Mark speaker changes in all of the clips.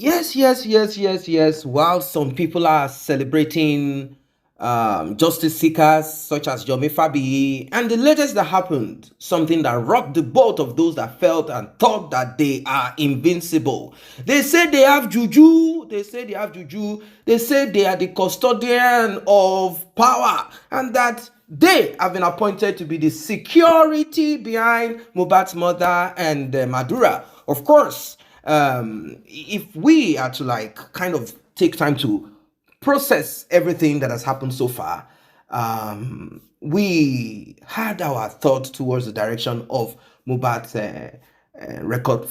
Speaker 1: Yes. While some people are celebrating justice seekers such as Yomi Fabiyi, and the latest that happened, something that rocked the boat of those that felt and thought that they are invincible. They say they have juju. They say they have juju. They say they are the custodian of power, and that they have been appointed to be the security behind Mohbad's mother and Madura. Of course, if we are to like kind of take time to process everything that has happened so far, we had our thought towards the direction of Mohbad's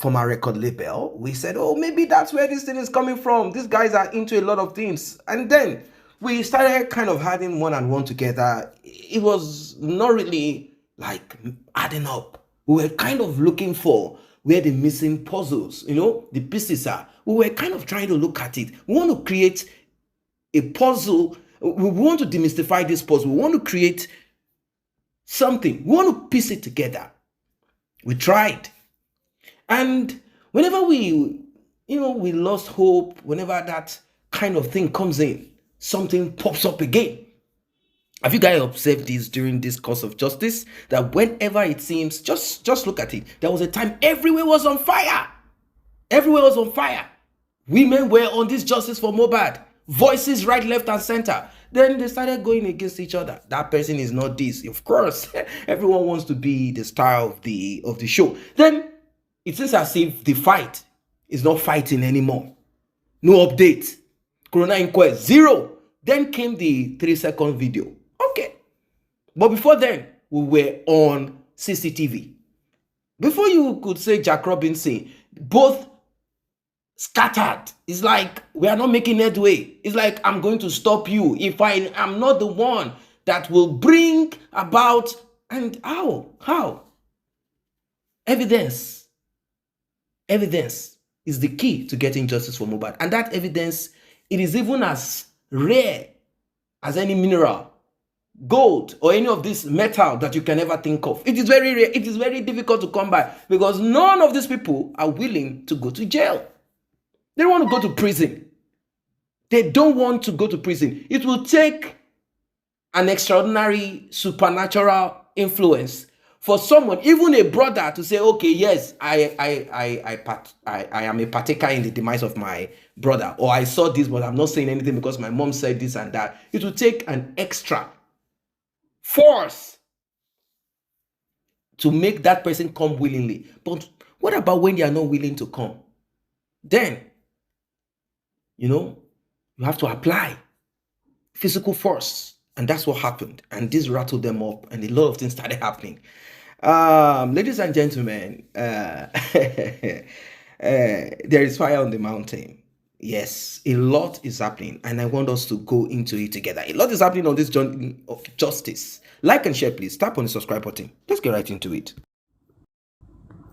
Speaker 1: former record label. We said, oh, maybe that's where this thing is coming from. These guys are into a lot of things. And then we started kind of adding one and one together. It was not really like adding up. We were kind of looking for where the missing puzzles, the pieces are. We were kind of trying to look at it. We want to create a puzzle. We want to demystify this puzzle. We want to create something. We want to piece it together. We tried. And whenever we lost hope, whenever that kind of thing comes in, something pops up again. Have you guys observed this during this course of justice? That whenever it seems, just look at it. There was a time everywhere was on fire. Everywhere was on fire. Women were on this justice for Mohbad. Voices right, left, and center. Then they started going against each other. That person is not this. Of course, everyone wants to be the star of the show. Then it seems as if the fight is not fighting anymore. No update. Corona inquest, 0. Then came the 3-second video. Okay. But before then, we were on CCTV. Before you could say Jack Robinson, both scattered. It's like we are not making headway. It's like I'm going to stop you if I am not the one that will bring about. And how? Evidence is the key to getting justice for Mohbad. And that evidence, it is even as rare as any mineral, gold, or any of this metal that you can ever think of. It is very rare. It is very difficult to come by because none of these people are willing to go to jail. They don't want to go to prison. They don't want to go to prison. It will take an extraordinary supernatural influence for someone, even a brother, to say, okay, yes, I am a partaker in the demise of my brother, or I saw this, but I'm not saying anything because my mom said this and that. It will take an extra force to make that person come willingly. But what about when they are not willing to come? Then, you have to apply physical force. And that's what happened. And this rattled them up, and a lot of things started happening. Ladies and gentlemen, there is fire on the mountain. Yes, a lot is happening, and I want us to go into it together. A lot is happening on this journey of justice. Like and share, please. Tap on the subscribe button. Let's get right into it.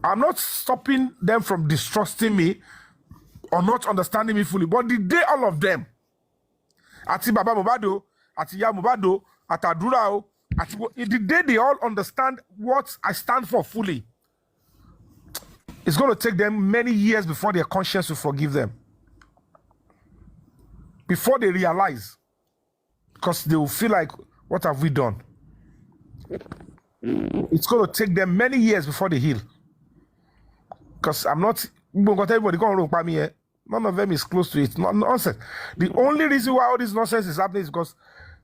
Speaker 2: I'm not stopping them from distrusting me or not understanding me fully, but the day all of them, Ati Baba Mohbad, Ati Ya Mohbad, Ati Adura, the day they all understand what I stand for fully, it's going to take them many years before their conscience will forgive them. Before they realize, because they will feel like, what have we done? It's going to take them many years before they heal. Because I'm not going to tell everybody, go on, me. None of them is close to it. Nonsense. The only reason why all this nonsense is happening is because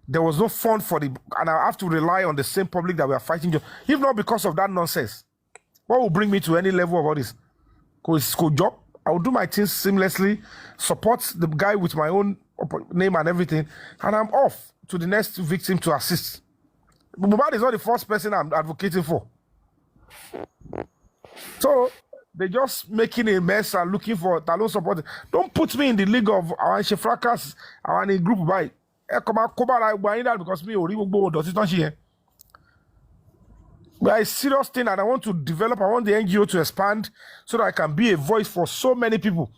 Speaker 2: there was no fund for and I have to rely on the same public that we are fighting. If not because of that nonsense, what will bring me to any level of all this? Because job, I will do my things seamlessly, support the guy with my own name and everything, and I'm off to the next victim to assist. Mohbad is not the first person I'm advocating for. So they're just making a mess and looking for talent support. Don't put me in the league of our fracas, our group by because me or does it not here. But it's a serious thing, and I want to develop. I want the NGO to expand so that I can be a voice for so many people.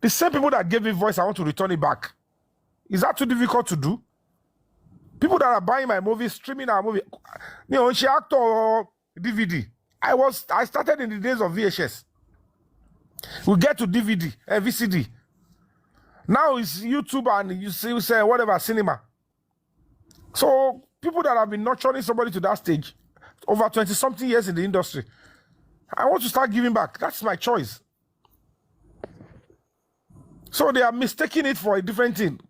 Speaker 2: The same people that gave me voice, I want to return it back. Is that too difficult to do? People that are buying my movie, streaming our movie, she actor or DVD. I started in the days of VHS. We get to DVD and VCD. Now it's YouTube and you say whatever cinema. So people that have been nurturing somebody to that stage over 20-something years in the industry, I want to start giving back. That's my choice. So they are mistaking it for a different thing.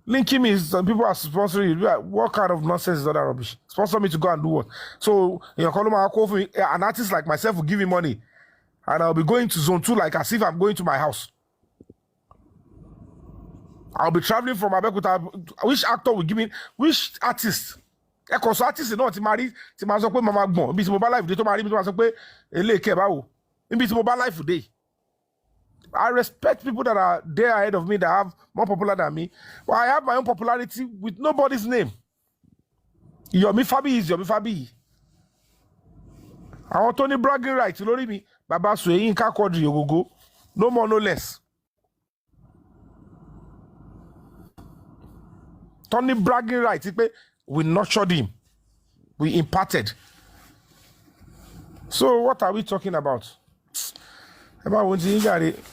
Speaker 2: Linking me, some people are sponsoring you. What kind of nonsense is all that rubbish? Sponsor me to go and do what? So you're calling me an artist like myself will give me money, and I'll be going to zone 2 like as if I'm going to my house. I'll be traveling from Abeokuta. Which actor will give me? Which artist? Because artist is not married. To my mama gbon. Ibi mobile life. They to marry me to my ele ke bawo. Ibi mobile life today. I respect people that are there ahead of me that have more popular than me. But I have my own popularity with nobody's name. Yomi Fabi is Yomi Fabi. I want Tony bragging rights. You know me. Baba Suye Inka Quadri Yogogo. No more, no less. Tony bragging rights. We nurtured him. We imparted. So what are we talking about?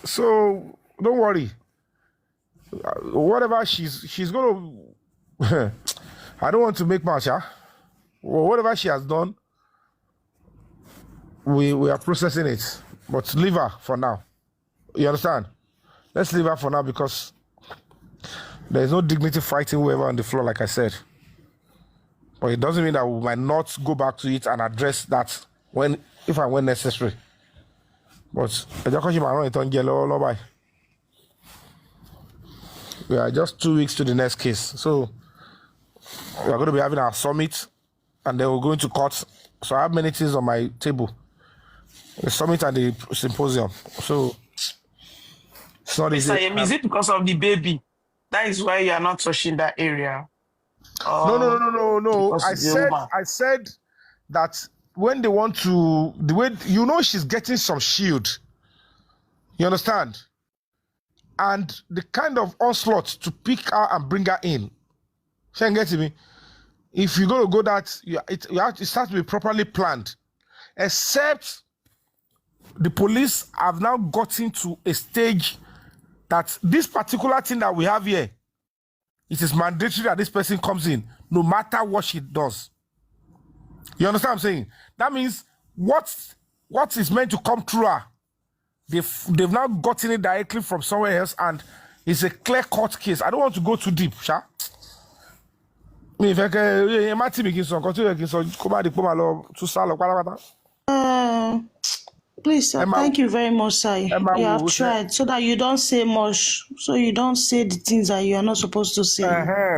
Speaker 2: So don't worry. Whatever she's gonna I don't want to make much, huh? Whatever she has done, we are processing it. But leave her for now. You understand? Let's leave her for now because there is no dignity fighting whoever on the floor, like I said. But it doesn't mean that we might not go back to it and address that if and when necessary. But we are just 2 weeks to the next case. So we are going to be having our summit and then we're going to court. So I have many things on my table. The summit and the symposium. So it's not easy.
Speaker 3: Is it because of the baby? That is why you are not touching that area.
Speaker 2: No. I said that when they want to, the way she's getting some shield. You understand? And the kind of onslaught to pick her and bring her in. She ain't getting me. If you're going to go that, it has to be properly planned. Except the police have now gotten to a stage that this particular thing that we have here, it is mandatory that this person comes in, no matter what she does. You understand what I'm saying? That means what is meant to come through her, they've now gotten it directly from somewhere else, and it's a clear-cut case. I don't want to go too deep, Sha.
Speaker 4: Please, sir, thank you very much, sir. You have tried so that you don't say much, so you don't say the things that you are not supposed to say.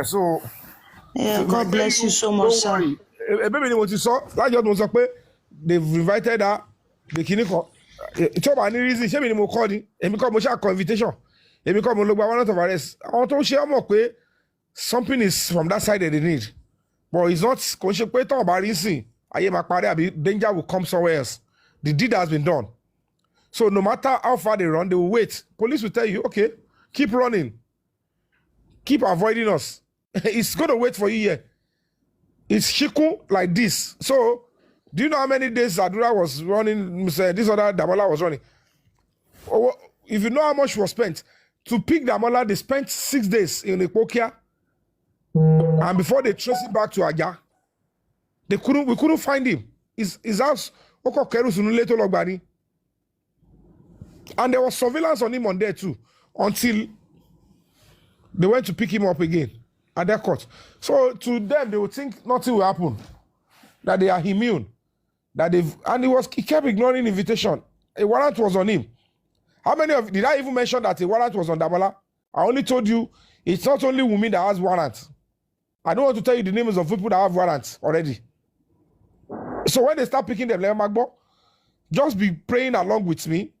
Speaker 2: So,
Speaker 4: yeah, God bless you so much, sir.
Speaker 2: They've invited her. The clinical. It's about any reason. She mean mo call ni. Emi come mo share invitation. Emi come mo look by one of arrest. I want to share more. Something is from that side that they need, but it's not. Danger will come somewhere else. The deed has been done. So no matter how far they run, they will wait. Police will tell you, okay, keep running. Keep avoiding us. It's going to wait for you here. It's shiku like this. So, do you know how many days Adura was running? This other Damola was running. If you know how much was spent, to pick Damola, they spent 6 days in Ipokia. And before they traced him back to Aja, we couldn't find him. His house, and there was surveillance on him on there too, until they went to pick him up again at their court. So to them, they would think nothing will happen, that they are immune, he kept ignoring invitation. A warrant was on him. How many of did I even mention that a warrant was on Damola? I only told you it's not only WUNMI that has warrants. I don't want to tell you the names of people that have warrants already. So when they start picking them, just be praying along with me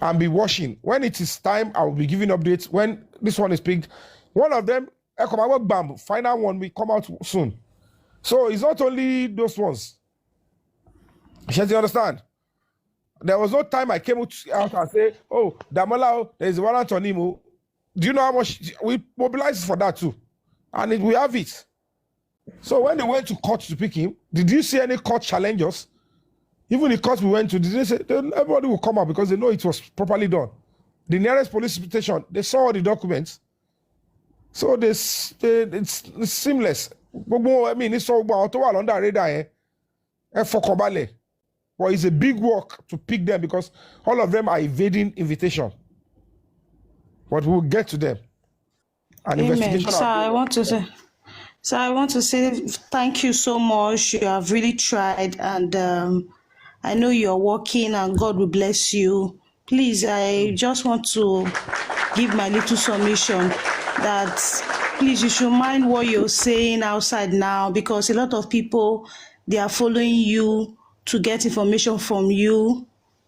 Speaker 2: and be watching. When it is time, I will be giving updates. When this one is picked, one of them, bam, final one will come out soon. So it's not only those ones. You understand? There was no time I came out and say, oh, Damola, there's a warrant on him. Do you know how much we mobilized for that too? And we have it. So when they went to court to pick him, did you see any court challenges? Even the court we went to, did they say everybody will come out because they know it was properly done? The nearest police station, they saw all the documents. So it's seamless. I mean, it's all about under radar. But it's a big work to pick them because all of them are evading invitation. But we'll get to them. An investigation.
Speaker 4: So I want to say thank you so much. You have really tried, and I know you're working, and God will bless you. Please, I just want to give my little submission that please, you should mind what you're saying outside now, because a lot of people, they are following you to get information from you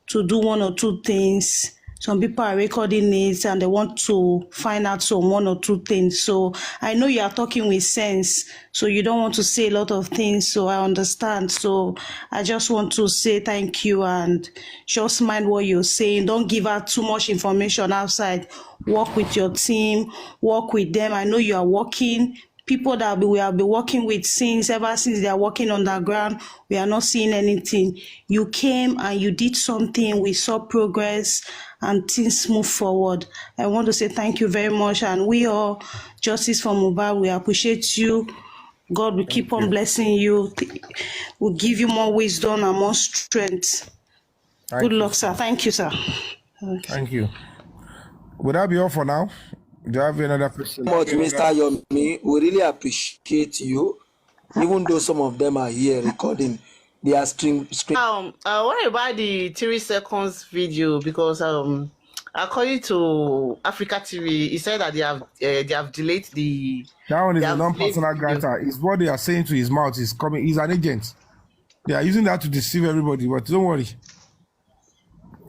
Speaker 4: to do one or two things. Some people are recording it and they want to find out some one or two things. So I know you are talking with sense, so you don't want to say a lot of things, so I understand. So I just want to say thank you and just mind what you're saying. Don't give out too much information outside. Work with your team, work with them. I know you are working. People that we have been working with ever since they are working underground, we are not seeing anything. You came and you did something, we saw progress and things move forward. I want to say thank you very much, and we all, Justice for Mohbad, we appreciate you. God will keep on blessing you. Will give you more wisdom and more strength. Good luck, sir. Thank you, sir.
Speaker 2: Thank you. Would that be all for now? Do you have another question?
Speaker 5: Mr. Yomi, we really appreciate you. Even though some of them are here recording, they are stream.
Speaker 6: What about the 3 seconds video? Because according to Africa TV, he said that they have delayed the.
Speaker 2: That one is a non-personal grantor. It's what they are saying to his mouth. He's coming. He's an agent. They are using that to deceive everybody. But don't worry.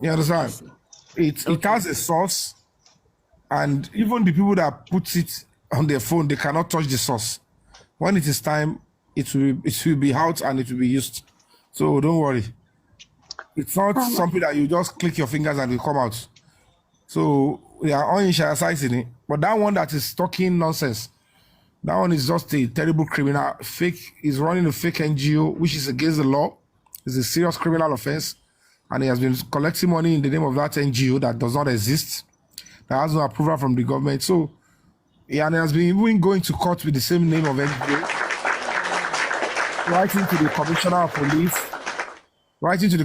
Speaker 2: You understand? It has a source. And even the people that put it on their phone, they cannot touch the source. When it is time, it will be out and it will be used. So don't worry. It's not something that you just click your fingers and it will come out. So they are uninitializing it. But that one that is talking nonsense, that one is just a terrible criminal. He's running a fake NGO, which is against the law. It's a serious criminal offense. And he has been collecting money in the name of that NGO that does not exist. That has no approval from the government. So, and has been even going to court with the same name of NGO, writing to the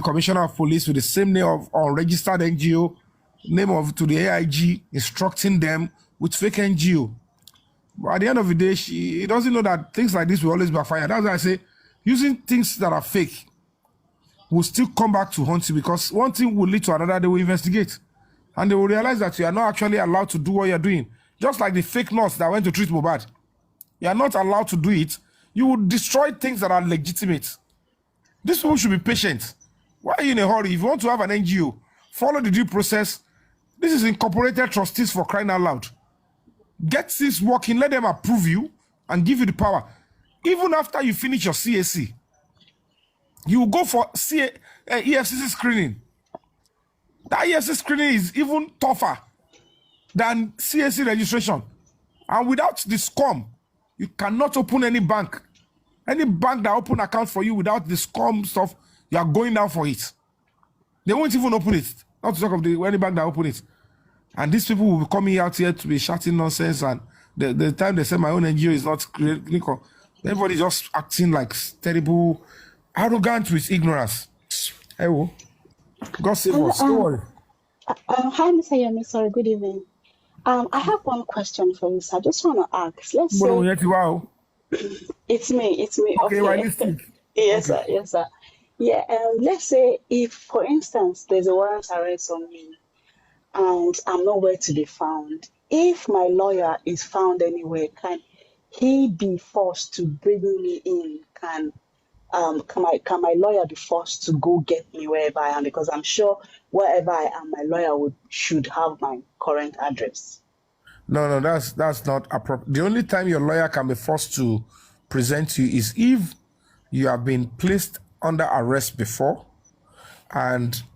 Speaker 2: commissioner of police with the same name of unregistered NGO, to the AIG, instructing them with fake NGO. But at the end of the day, he doesn't know that things like this will always backfire. That's why I say, using things that are fake will still come back to haunt you, because one thing will lead to another. They will investigate. And they will realize that you are not actually allowed to do what you're doing. Just like the fake nurse that went to treat Mohbad. You are not allowed to do it. You will destroy things that are legitimate. These people should be patient. Why are you in a hurry? If you want to have an NGO, follow the due process. This is incorporated trustees, for crying out loud. Get this working. Let them approve you and give you the power. Even after you finish your CAC, you will go for EFCC screening. That EFCC screening is even tougher than CAC registration. And without the SCOM, you cannot open any bank. Any bank that open account for you without the SCOM stuff, you are going down for it. They won't even open it. Not to talk of any bank that open it. And these people will be coming out here to be shouting nonsense. And the time they say my own NGO is not clinical, everybody just acting like terrible, arrogant with ignorance. Hey, God save us. Don't worry.
Speaker 7: Hi, Mr. Yomi. Sorry, good evening. I have one question for you, sir. I just want to ask. Let's say it's me.
Speaker 2: Okay, right, listen.
Speaker 7: Yes, okay. Sir. Yes, sir. Yeah. Let's say if, for instance, there's a warrant arrest on me, and I'm nowhere to be found. If my lawyer is found anywhere, can he be forced to bring me in? Can my lawyer be forced to go get me wherever I am? Because I'm sure wherever I am, my lawyer should have my current address.
Speaker 2: No, that's not appropriate. The only time your lawyer can be forced to present you is if you have been placed under arrest before,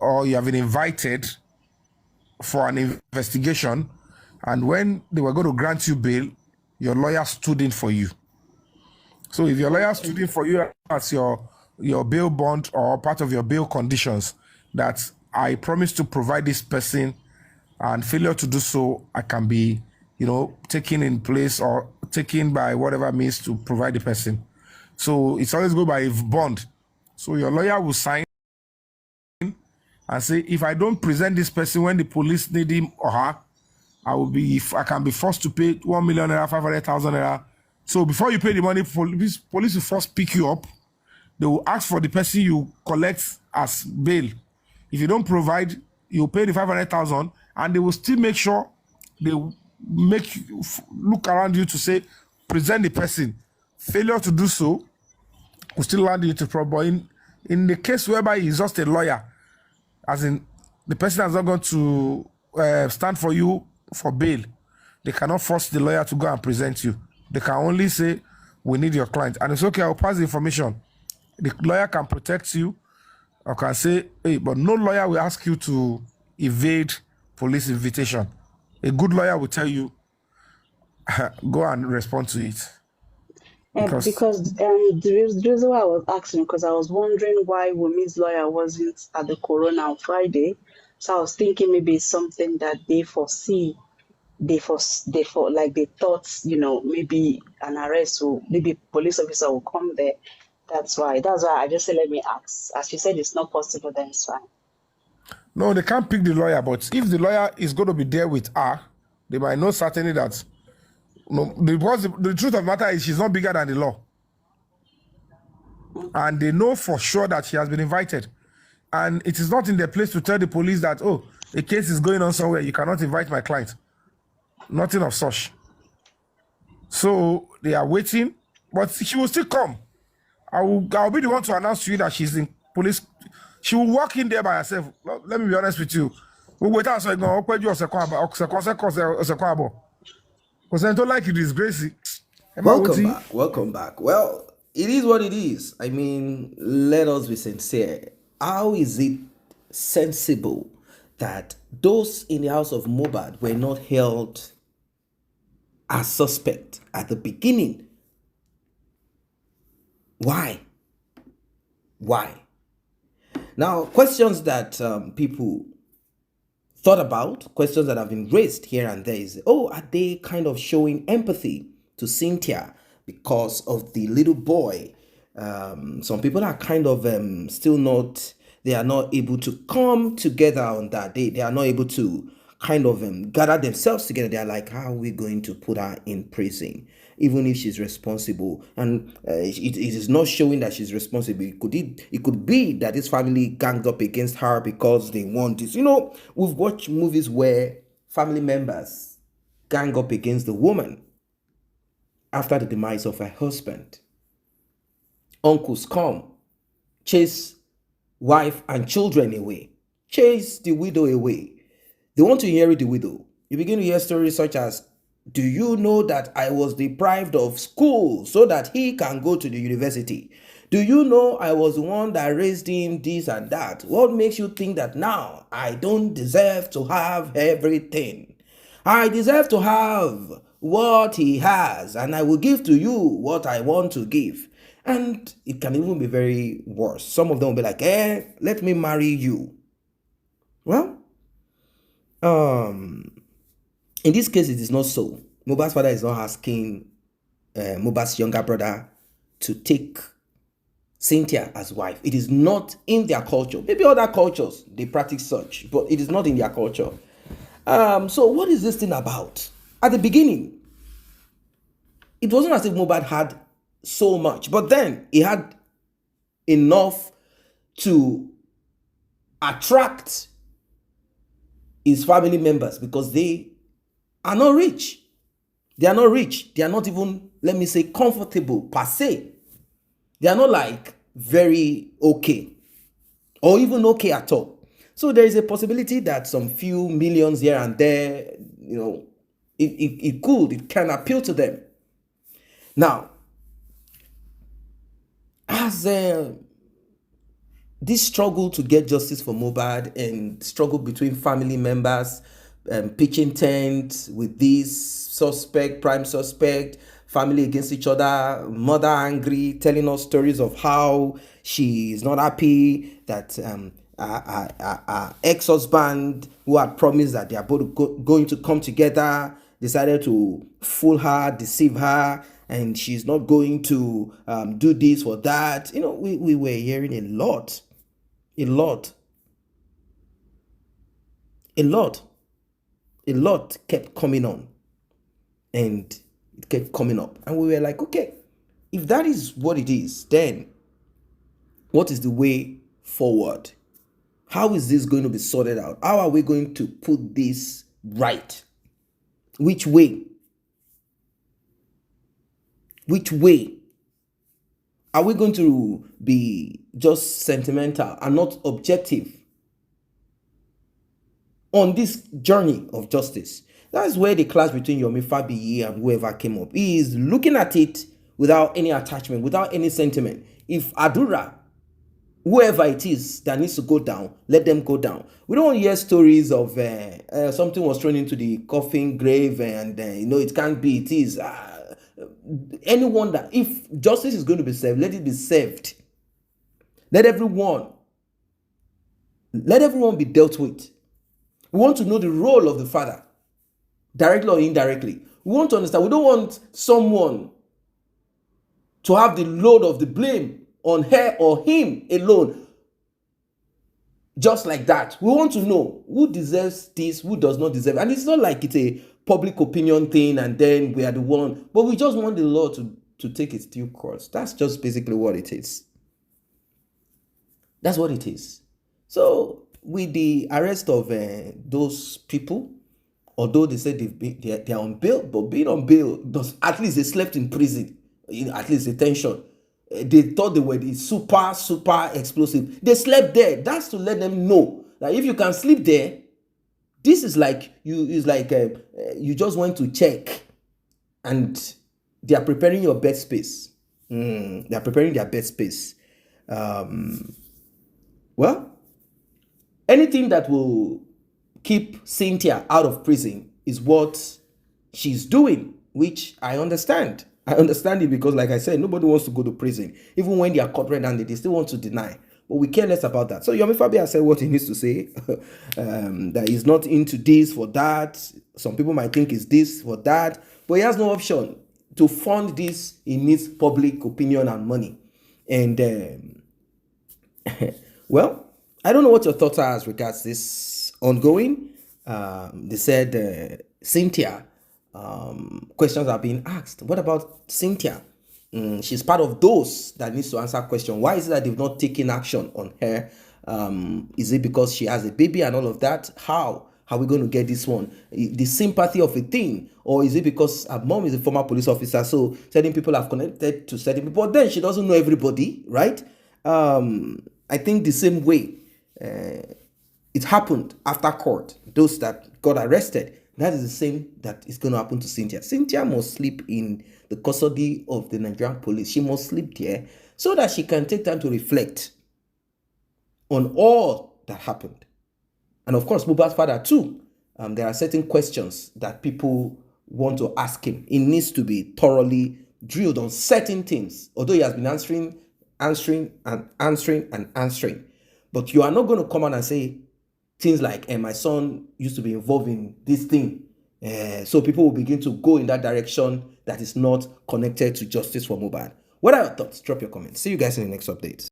Speaker 2: or you have been invited for an investigation, and when they were going to grant you bail, your lawyer stood in for you. So if your lawyer stood in for you as your bail bond or part of your bail conditions, that I promise to provide this person and failure to do so, I can be, taken in place or taken by whatever means to provide the person. So it's always go by a bond. So your lawyer will sign and say, if I don't present this person when the police need him or her, I can be forced to pay 1 million naira, 500,000 naira. So before you pay the money, police will first pick you up. They will ask for the person you collect as bail. If you don't provide, you pay the 500,000, and they will still make sure they make you look around you to say, present the person. Failure to do so will still land you to problem. In the case whereby he's just a lawyer, as in the person has not gone to stand for you for bail, they cannot force the lawyer to go and present you. They can only say, we need your client. And it's okay, I'll pass the information. The lawyer can protect you or can say, hey, but no lawyer will ask you to evade police invitation. A good lawyer will tell you, go and respond to it.
Speaker 7: Because the reason why I was asking, because I was wondering why Wumi's lawyer wasn't at the corona on Friday. So I was thinking maybe it's something that they foresee. They thought, maybe an arrest or maybe police officer will come there. That's why I just said, let me ask. As you said, it's not possible, then it's fine.
Speaker 2: No, they can't pick the lawyer, but if the lawyer is going to be there with her, they might know certainly that, because the truth of the matter is she's not bigger than the law. And they know for sure that she has been invited. And it is not in their place to tell the police that, oh, a case is going on somewhere, you cannot invite my client. Nothing of such. So they are waiting, but she will still come. I'll be the one to announce to you that she's in police. She will walk in there by herself. Let me be honest with you. We'll wait until because I don't like you disgrace.
Speaker 1: Welcome back. Well, it is what it is. I mean, let us be sincere. How is it sensible that those in the house of Mohbad were not held as suspect at the beginning? Why? Now, questions that people thought about, questions that have been raised here and there is, are they kind of showing empathy to Cynthia because of the little boy? Some people are kind of still not, they are not able to come together on that. They are not able to kind of gather themselves together. They are like, how are we going to put her in prison? Even if she's responsible, and it is not showing that she's responsible. It could be that this family ganged up against her because they want this. We've watched movies where family members gang up against the woman after the demise of her husband. Uncles come, chase wife and children away, chase the widow away. They want to inherit the widow. You begin to hear stories such as, do you know that I was deprived of school so that he can go to the university? Do you know I was the one that raised him, this and that? What makes you think that now I don't deserve to have everything? I deserve to have what he has, and I will give to you what I want to give. And it can even be very worse. Some of them will be like, let me marry you. Well, in this case, it is not so. Mohbad's father is not asking Mohbad's younger brother to take Cynthia as wife. It is not in their culture. Maybe other cultures, they practice such, but it is not in their culture. So what is this thing about? At the beginning, it wasn't as if Mohbad had so much, but then he had enough to attract his family members because they are not rich. They are not rich. They are not even, let me say, comfortable per se. They are not like very okay or even okay at all. So there is a possibility that some few millions here and there, it can appeal to them. Now, as this struggle to get justice for Mohbad and struggle between family members, pitching tent with this prime suspect, family against each other, mother angry, telling us stories of how she is not happy that ex-husband who had promised that they are both going to come together decided to fool her, deceive her, and she's not going to do this or that. You know, we were hearing a lot, a lot, a lot, a lot kept coming on, and it kept coming up, and we were like, okay, if that is what it is, then what is the way forward? How is this going to be sorted out? How are we going to put this right? Which way? Which way? Are we going to be just sentimental and not objective on this journey of justice? That's where the clash between Yomi Fabiyi and whoever came up. He is looking at it without any attachment, without any sentiment. If Adura, whoever it is that needs to go down, let them go down. We don't hear stories of something was thrown into the coffin grave and it can't be, it is. Anyone that, if justice is going to be served, let it be served. Let everyone be dealt with. We want to know the role of the father, directly or indirectly. We want to understand. We don't want someone to have the load of the blame on her or him alone, just like that. We want to know who deserves this, who does not deserve. And it's not like it's a public opinion thing and then we are the one, but we just want the law to take its due course. That's just basically what it is. That's what it is. So with the arrest of those people, although they said they're on bail, but being on bail does, at least they slept in prison, at least detention. They thought they were the super explosive. They slept there. That's to let them know that if you can sleep there, this is like you just went to check, and they are preparing your bed space. They are preparing their bed space. Well, anything that will keep Cynthia out of prison is what she's doing, which I understand. I understand it because, like I said, nobody wants to go to prison. Even when they are caught red-handed, they still want to deny. But we care less about that. So Yomi Fabiyi has said what he needs to say. That he's not into this for that. Some people might think it's this for that. But he has no option. To fund this, he needs public opinion and money. And, well, I don't know what your thoughts are as regards this ongoing. They said Cynthia, questions are being asked. What about Cynthia? She's part of those that needs to answer question. Why is it that they've not taken action on her? Is it because she has a baby and all of that? How are we going to get this one? The sympathy of a thing? Or is it because her mom is a former police officer, so certain people have connected to certain people, but then she doesn't know everybody, right? I think the same way it happened after court, those that got arrested, that is the same that is going to happen to Cynthia. Cynthia must sleep in the custody of the Nigerian police. She must sleep there so that she can take time to reflect on all that happened. And of course, Mohbad's father too. There are certain questions that people want to ask him. He needs to be thoroughly drilled on certain things, although he has been answering. But you are not going to come out and say things like, my son used to be involved in this thing. So people will begin to go in that direction that is not connected to justice for Mohbad. What are your thoughts? Drop your comments. See you guys in the next update.